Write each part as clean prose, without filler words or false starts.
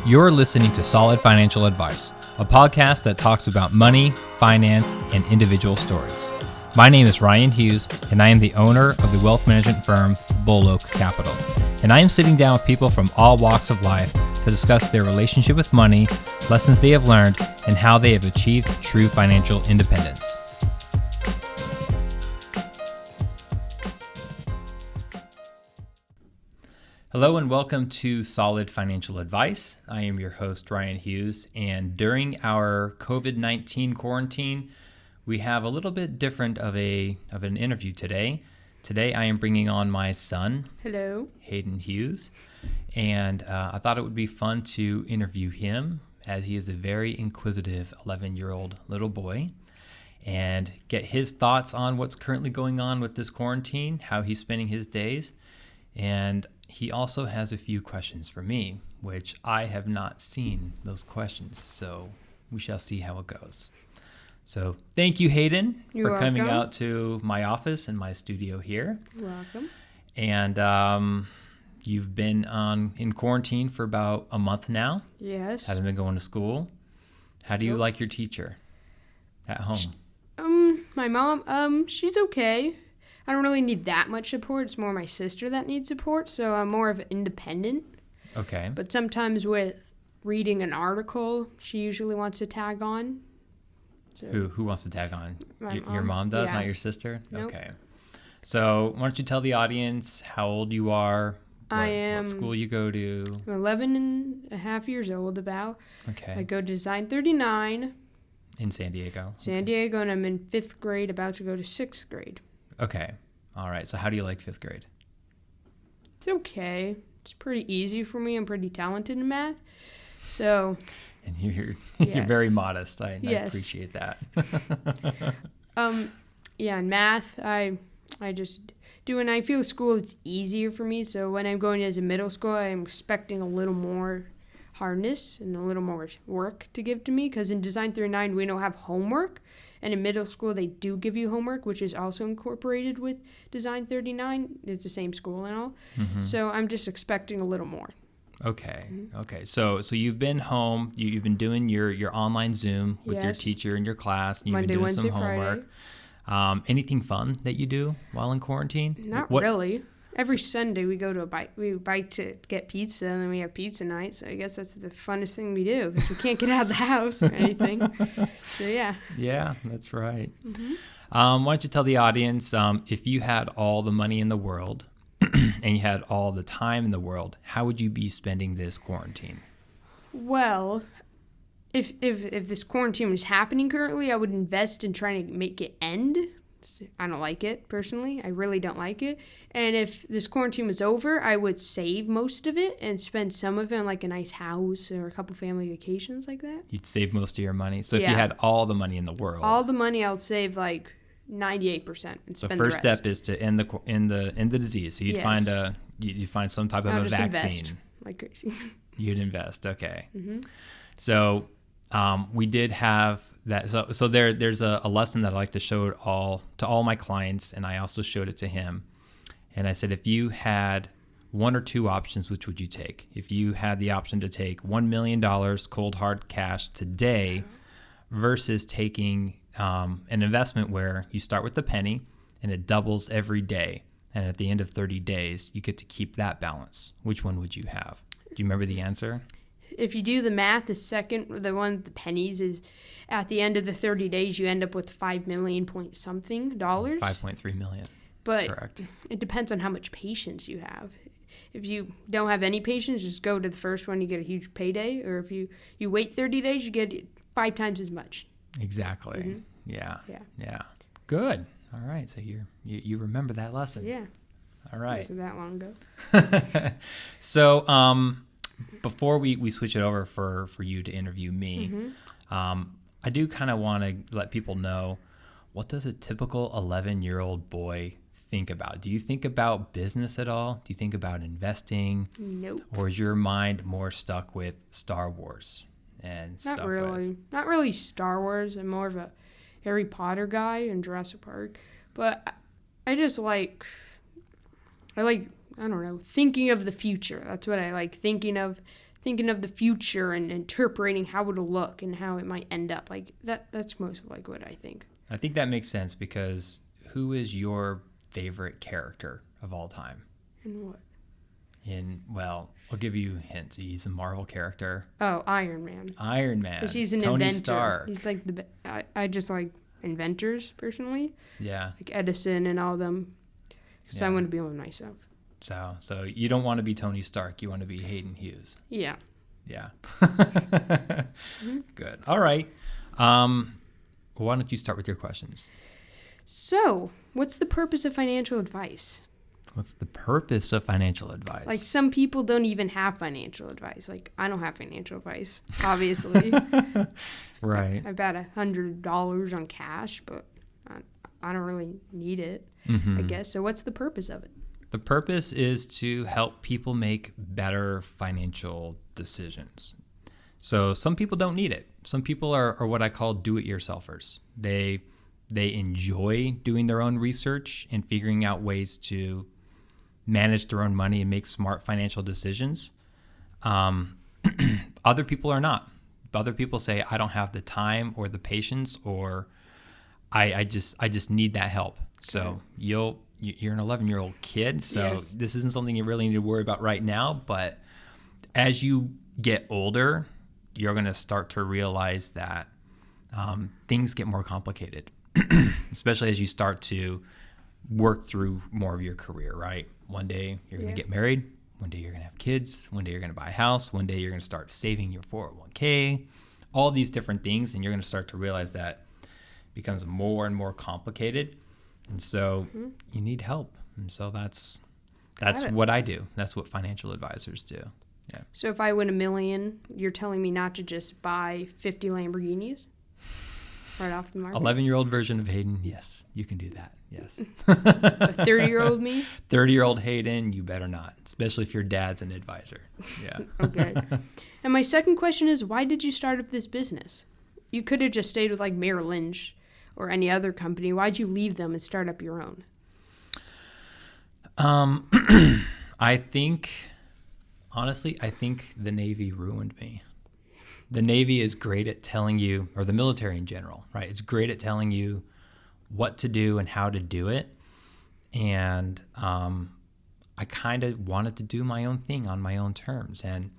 You're listening to Solid Financial Advice, a podcast that talks about money, finance, and individual stories. My name is Ryan Hughes, and I am the owner of the wealth management firm Bull Oak Capital. And I am sitting down with people from all walks of life to discuss their relationship with money, lessons they have learned, and how they have achieved true financial independence. Hello and welcome to Solid Financial Advice. I am your host, Ryan Hughes, and during our COVID-19 quarantine, we have a little bit different of an interview today. Today, I am bringing on my son, Hello, Hayden Hughes, and I thought it would be fun to interview him as he is a very inquisitive 11-year-old little boy and get his thoughts on what's currently going on with this quarantine, how he's spending his days, and he also has a few questions for me, which I have not seen those questions, so we shall see how it goes. So thank you, Hayden, You're for coming welcome. out to my office and my studio here. You're welcome. And you've been in quarantine for about a month now. Yes. Haven't been going to school. How do you Nope. like your teacher at home? My mom, she's okay. I don't really need that much support. It's more my sister that needs support, so I'm more of an independent. Okay. But sometimes with reading an article, she usually wants to tag on. So Who wants to tag on? My Your mom. mom does, Yeah. not your sister? Nope. Okay. So why don't you tell the audience how old you are, I what am school you go to? I'm 11 and a half years old about. I Okay. go to Design 39, In San Diego. San Diego, and I'm in 5th grade, about to go to 6th grade. Okay. All right. So how do you like 5th grade? It's okay. It's pretty easy for me. I'm pretty talented in math. So, And you're Yes. very modest. I Yes. appreciate that. yeah, in math, I just do, and I feel school, it's easier for me. So when I'm going as a middle school, I'm expecting a little more hardness and a little more work to give to me, because in Design 39, we don't have homework. And in middle school, they do give you homework, which is also incorporated with Design 39. It's the same school and all. Mhm. So I'm just expecting a little more. Okay. Okay. So you've been home. You've been doing your online Zoom with your Yes. teacher in your class. And you've Monday, been doing Wednesday, some homework. Anything fun that you do while in quarantine? Not What- really. Every Sunday we go to we bike to get pizza, and then we have pizza night. So I guess that's the funnest thing we do, because we can't get out of the house or anything. So yeah. Yeah, that's right. Mm-hmm. Why don't you tell the audience, if you had all the money in the world and you had all the time in the world, how would you be spending this quarantine? Well, if this quarantine was happening currently, I would invest in trying to make it end. I don't like it personally. I really don't like it. And if this quarantine was over, I would save most of it and spend some of it on like a nice house or a couple family vacations like that. You'd save most of your money. So if you Yeah. had all the money in the world, All the money I would save like 98% and so spend first the rest. step is to end the disease. So you'd Yes. you'd find some type of I'll a just vaccine. invest like crazy. You'd invest. Okay. Mm-hmm. So we did have that. So there's a lesson that I like to show to all my clients, and I also showed it to him. And I said, if you had one or two options, which would you take? If you had the option to take $1 million cold hard cash today versus taking an investment where you start with a penny and it doubles every day, and at the end of 30 days, you get to keep that balance, which one would you have? Do you remember the answer? If you do the math, the one with the pennies is at the end of the 30 days, you end up with $5 million point something dollars. 5.3 million. But Correct. it depends on how much patience you have. If you don't have any patience, just go to the first one, you get a huge payday. Or if you wait 30 days, you get 5 times as much. Exactly. Mhm. Yeah. Yeah. Yeah. Good. All right. So you remember that lesson. Yeah. All It right. wasn't that long ago. So before we switch it over for you to interview me, I do kind of want to let people know, what does a typical 11-year-old boy think about? Do you think about business at all? Do you think about investing? Nope. Or is your mind more stuck with Star Wars and stuff? Not really. Not really Star Wars. I'm more of a Harry Potter guy and Jurassic Park. But I just like, I don't know, thinking of the future. That's what I like, thinking of thinking of the future and interpreting how it'll look and how it might end up. Like that's most of like what I think. I think that makes sense because who is your favorite character of all time? And what? Well, I'll give you hints. He's a Marvel character. Oh, Iron Man. Iron Man. Because he's an Tony inventor. Stark. He's like I just like inventors personally. Yeah. Like Edison and all them. Because I want to be one myself. So you don't want to be Tony Stark. You want to be Hayden Hughes. Yeah. Yeah. Good. All right. Why don't you start with your questions? So, what's the purpose of financial advice? What's the purpose of financial advice? Like, some people don't even have financial advice. Like, I don't have financial advice, obviously. Right. I've got $100 on cash, but I don't really need it, I guess. So what's the purpose of it? The purpose is to help people make better financial decisions. So some people don't need it. Some people are what I call do-it-yourselfers. They enjoy doing their own research and figuring out ways to manage their own money and make smart financial decisions. Other people are not. Other people say, I don't have the time or the patience, or I just need that help. So you're an 11-year-old kid, so this isn't something you really need to worry about right now. But as you get older, you're going to start to realize that things get more complicated, especially as you start to work through more of your career, right? One day you're going to get married. One day you're going to have kids. One day you're going to buy a house. One day you're going to start saving your 401k, all these different things. And you're going to start to realize that it becomes more and more complicated. And so you need help. And so that's what I do. That's what financial advisors do. Yeah. So if I win $1 million, you're telling me not to just buy 50 Lamborghinis right off the market? 11-year-old version of Hayden, yes, you can do that. Yes. A 30-year-old me? 30-year-old Hayden, you better not, especially if your dad's an advisor. Yeah. Okay. And my second question is, why did you start up this business? You could have just stayed with like Merrill Lynch or any other company. Why'd you leave them and start up your own? I think the Navy ruined me. The Navy is great at telling you, or the military in general, right? It's great at telling you what to do and how to do it. And I kind of wanted to do my own thing on my own terms. And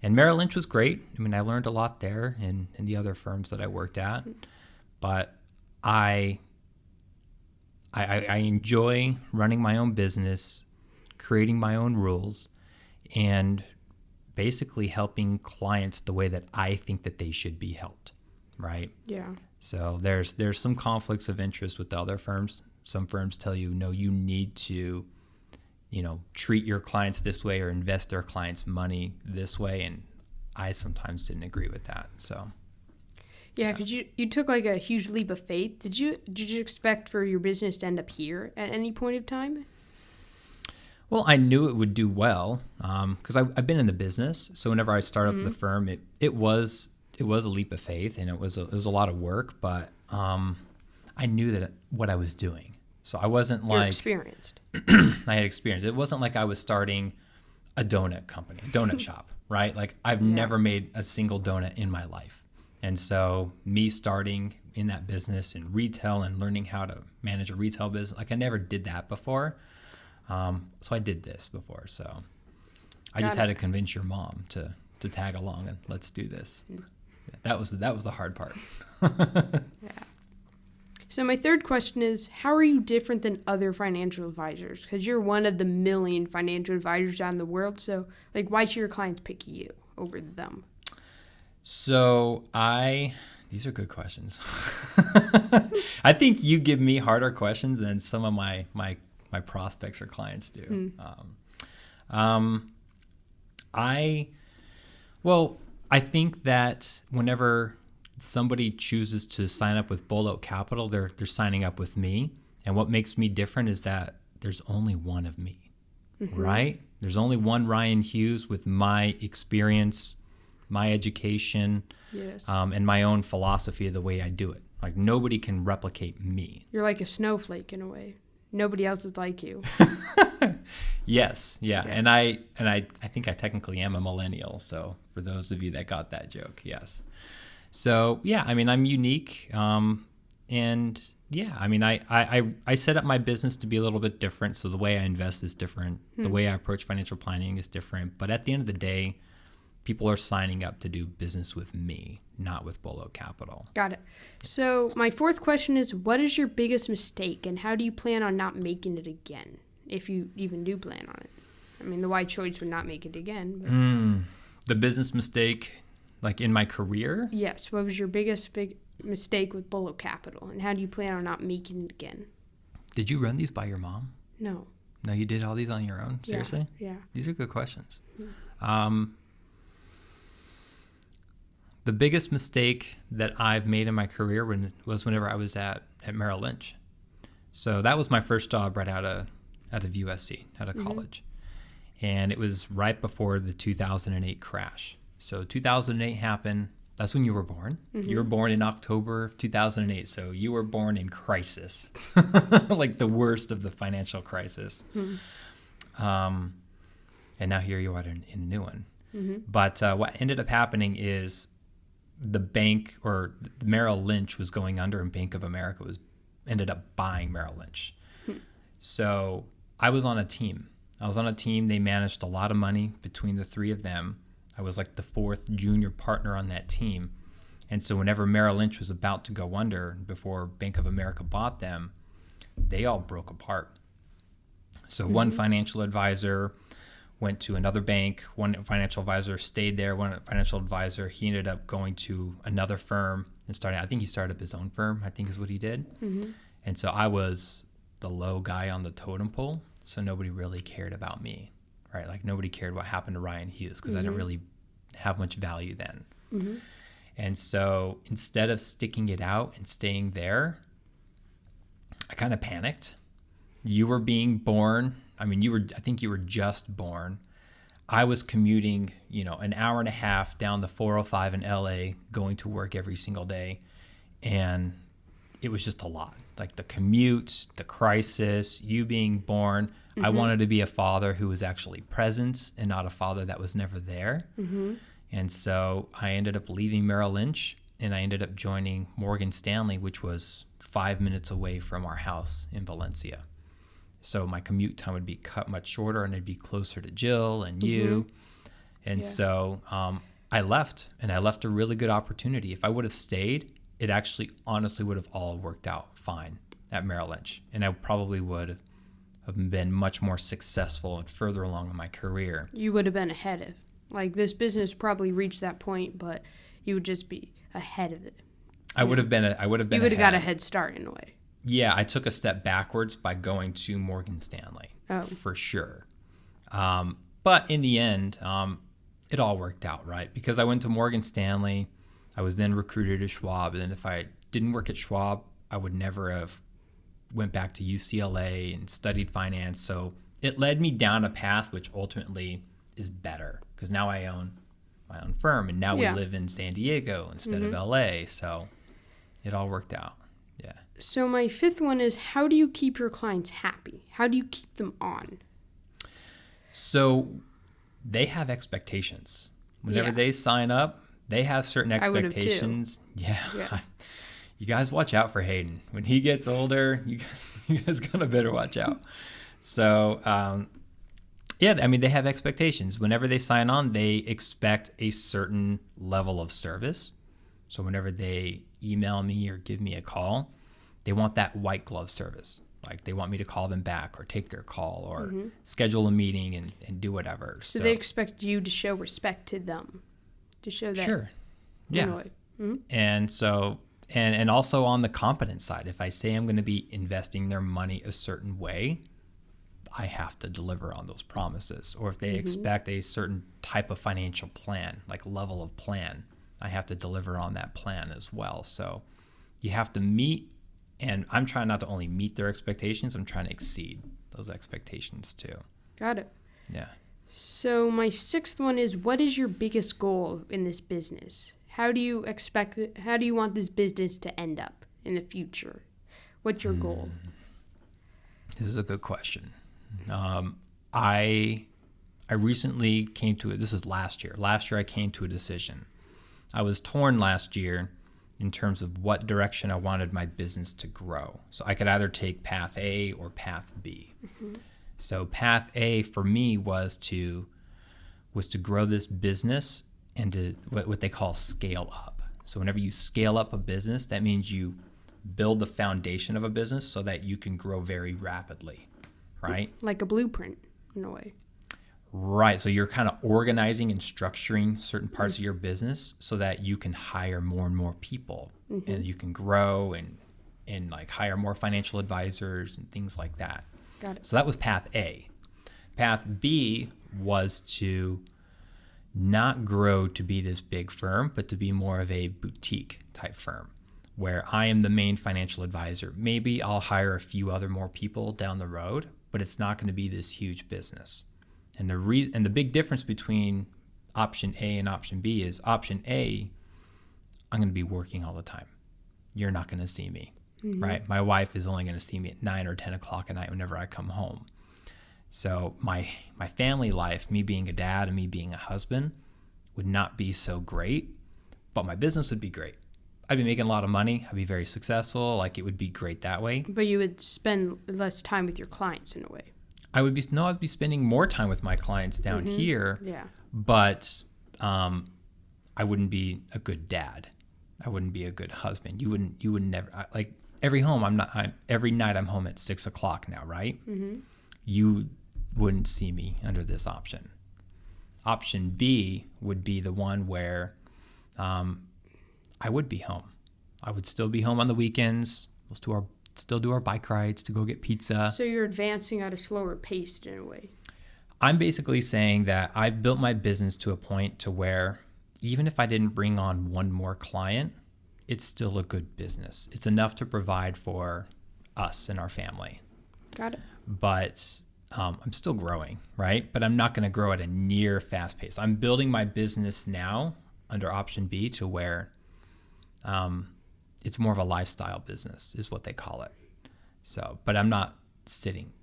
Merrill Lynch was great. I mean, I learned a lot there in the other firms that I worked at. But I enjoy running my own business, creating my own rules, and basically helping clients the way that I think that they should be helped, right? Yeah. So there's some conflicts of interest with the other firms. Some firms tell you, no, you need to, treat your clients this way or invest their clients' money this way, and I sometimes didn't agree with that. So. Yeah, because you took like a huge leap of faith. Did you expect for your business to end up here at any point of time? Well, I knew it would do well because I've been in the business. So whenever I started up the firm, it was a leap of faith, and it was a lot of work. But I knew that what I was doing. So I wasn't like experienced. I had experience. It wasn't like I was starting a donut company, a donut shop, right? Like I've never made a single donut in my life. And so me starting in that business in retail and learning how to manage a retail business, like I never did that before. So I did this before. So I just had to convince your mom to tag along and let's do this. That was the hard part. Yeah. So my third question is, how are you different than other financial advisors? Because you're one of the million financial advisors out in the world. So like, why should your clients pick you over them? So these are good questions. I think you give me harder questions than some of my prospects or clients do. I think that whenever somebody chooses to sign up with Bull Oak Capital, they're signing up with me. And what makes me different is that there's only one of me, right? There's only one Ryan Hughes with my experience, my education, and my own philosophy of the way I do it. Like nobody can replicate me. You're like a snowflake in a way. Nobody else is like you. Yes, yeah. And I think I technically am a millennial. So for those of you that got that joke, yes. So yeah, I mean, I'm unique, and yeah, I mean, I set up my business to be a little bit different. So the way I invest is different. The way I approach financial planning is different. But at the end of the day, people are signing up to do business with me, not with Bolo Capital. Got it. So my fourth question is, what is your biggest mistake, and how do you plan on not making it again, if you even do plan on it? I mean, the wise choice would not make it again. But... The business mistake, like in my career? Yes. What was your biggest mistake with Bolo Capital, and how do you plan on not making it again? Did you run these by your mom? No. No, you did all these on your own? Seriously? Yeah. These are good questions. Yeah. The biggest mistake that I've made in my career was whenever I was at Merrill Lynch. So that was my first job right out of USC, out of college. And it was right before the 2008 crash. So 2008 happened. That's when you were born. You were born in October of 2008. So you were born in crisis, like the worst of the financial crisis. And now here you are in a new one. But what ended up happening is the bank, or Merrill Lynch, was going under, and Bank of America ended up buying Merrill Lynch. So I was on a team. They managed a lot of money between the three of them. I was like the fourth junior partner on that team. And so whenever Merrill Lynch was about to go under, before Bank of America bought them, they all broke apart. So one financial advisor went to another bank. One financial advisor stayed there. One financial advisor, he ended up going to another firm and I think he started up his own firm, I think is what he did. And so I was the low guy on the totem pole. So nobody really cared about me, right? Like nobody cared what happened to Ryan Hughes, because I didn't really have much value then. And so instead of sticking it out and staying there, I kind of panicked. You were being born. I mean, I think you were just born. I was commuting, an hour and a half down the 405 in LA, going to work every single day. And it was just a lot. Like the commute, the crisis, you being born. I wanted to be a father who was actually present and not a father that was never there. And so I ended up leaving Merrill Lynch, and I ended up joining Morgan Stanley, which was 5 minutes away from our house in Valencia. So my commute time would be cut much shorter, and I'd be closer to Jill and you. And so I left, and I left a really good opportunity. If I would have stayed, it actually honestly would have all worked out fine at Merrill Lynch. And I probably would have been much more successful and further along in my career. You would have been ahead of. Like, this business probably reached that point, but you would just be ahead of it. I would have been You would have got a head start in a way. Yeah, I took a step backwards by going to Morgan Stanley, for sure. But in the end, it all worked out, right? Because I went to Morgan Stanley, I was then recruited to Schwab, and then if I didn't work at Schwab, I would never have went back to UCLA and studied finance. So it led me down a path which ultimately is better, because now I own my own firm, and now we live in San Diego instead of LA. So it all worked out. Yeah. So my fifth one is, how do you keep your clients happy? How do you keep them on? So they have expectations. Whenever they sign up, they have certain expectations. Yeah. You guys watch out for Hayden. When he gets older, you guys gotta better watch out. So, I mean, they have expectations. Whenever they sign on, they expect a certain level of service. So whenever they email me or give me a call, they want that white glove service. Like, they want me to call them back or take their call or schedule a meeting and do whatever. So they expect you to show respect to them, to show that. Sure. Yeah. And so, and also on the competence side, if I say I'm going to be investing their money a certain way, I have to deliver on those promises. Or if they expect a certain type of financial plan, like level of plan, I have to deliver on that plan as well. So you have to meet, and I'm trying not to only meet their expectations, I'm trying to exceed those expectations too. Got it. Yeah. So my sixth one is, what is your biggest goal in this business? How do you want this business to end up in the future? What's your goal? This is a good question. I recently came to it. This is last year. Last year I came to a decision. I was torn last year in terms of what direction I wanted my business to grow. So I could either take path A or path B. Mm-hmm. So path A for me was to grow this business and to what they call scale up. So whenever you scale up a business, that means you build the foundation of a business so that you can grow very rapidly, right? Like a blueprint in a way. Right. So you're kind of organizing and structuring certain parts of your business so that you can hire more and more people, and you can grow and like hire more financial advisors and things like that. Got it. So that was path A. Path B was to not grow to be this big firm, but to be more of a boutique type firm where I am the main financial advisor. Maybe I'll hire a few other more people down the road, but it's not going to be this huge business. And the big difference between option A and option B is option A, I'm going to be working all the time. You're not going to see me, right? My wife is only going to see me at 9 or 10 o'clock at night whenever I come home. So my family life, me being a dad and me being a husband, would not be so great, but my business would be great. I'd be making a lot of money. I'd be very successful. Like, it would be great that way. But you would spend less time with your clients in a way. I'd be spending more time with my clients down here. Yeah. But I wouldn't be a good dad. I wouldn't be a good husband. You would never, like, every night I'm home at 6 o'clock now, right? Mm-hmm. You wouldn't see me under this option. Option B would be the one where I would be home. I would still be home on the weekends. We'll still do our bike rides to go get pizza. So you're advancing at a slower pace in a way. I'm basically saying that I've built my business to a point to where even if I didn't bring on one more client, it's still a good business. It's enough to provide for us and our family. Got it. But I'm still growing, right? But I'm not going to grow at a near fast pace. I'm building my business now under option B to where it's more of a lifestyle business is what they call it. So, but I'm not sitting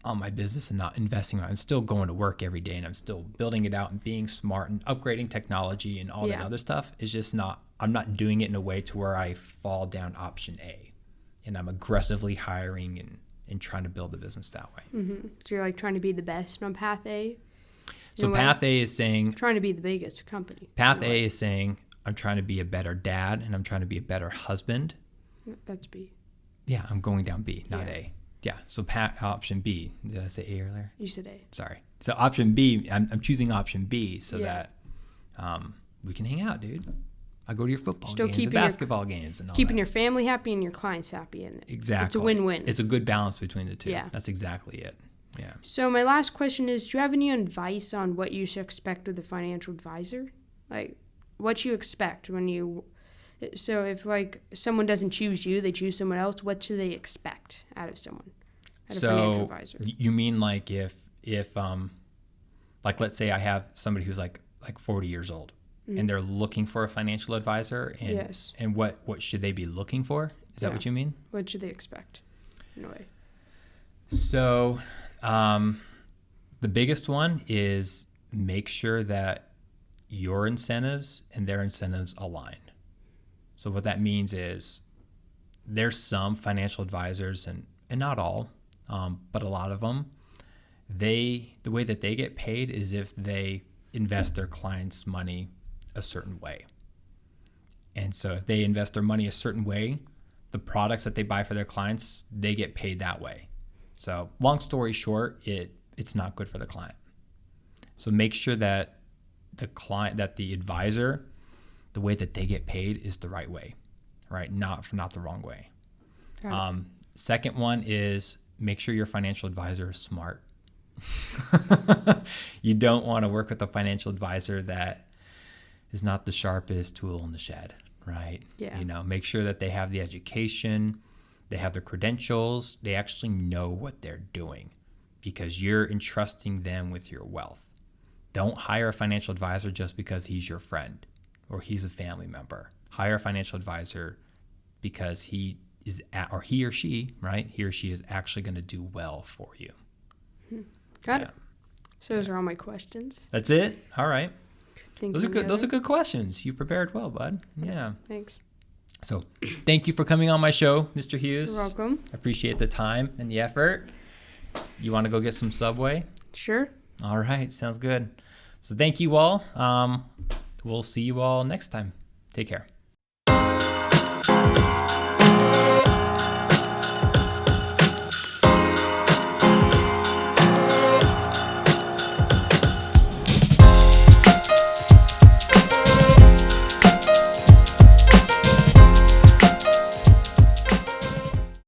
on my business and not investing. I'm still going to work every day and I'm still building it out and being smart and upgrading technology and all that other stuff. It's just I'm not doing it in a way to where I fall down option A and I'm aggressively hiring and trying to build the business that way. Mm-hmm. So you're like trying to be the best on path A? So path A is saying... Trying to be the biggest company. Path A is saying, I'm trying to be a better dad and I'm trying to be a better husband. That's B. Yeah, I'm going down B, not A. Yeah, so option B. Did I say A earlier? You said A. Sorry. So option B, I'm choosing option B so that we can hang out, dude. I go to your football games and basketball games and all keeping that. your family happy and your clients happy. And exactly. It's a win-win. It's a good balance between the two. Yeah. That's exactly it. Yeah. So my last question is, do you have any advice on what you should expect with a financial advisor? Like, what you expect when you... So if, like, someone doesn't choose you, they choose someone else, what should they expect out of someone, a financial advisor? You mean like if like, let's say I have somebody who's like 40 years old and they're looking for a financial advisor and yes. And what should they be looking for? Is that what you mean? What should they expect in a way? So the biggest one is make sure that your incentives and their incentives align. So what that means is there's some financial advisors, and not all, but a lot of them, the way that they get paid is if they invest their clients' money a certain way. And so if they invest their money a certain way, the products that they buy for their clients, they get paid that way. So long story short, it's not good for the client. So make sure that the advisor, the way that they get paid is the right way, right? Not the wrong way. Second one is make sure your financial advisor is smart. You don't want to work with a financial advisor that is not the sharpest tool in the shed, right? Yeah. Make sure that they have the education, they have the credentials, they actually know what they're doing because you're entrusting them with your wealth. Don't hire a financial advisor just because he's your friend or he's a family member. Hire a financial advisor because he or she, right? He or she is actually going to do well for you. Got it. So those are all my questions. That's it? All right. Think Those are of good. any Those are other? good questions. You prepared well, bud. Yeah. Thanks. So thank you for coming on my show, Mr. Hughes. You're welcome. I appreciate the time and the effort. You want to go get some Subway? Sure. All right. Sounds good. So thank you all. We'll see you all next time. Take care.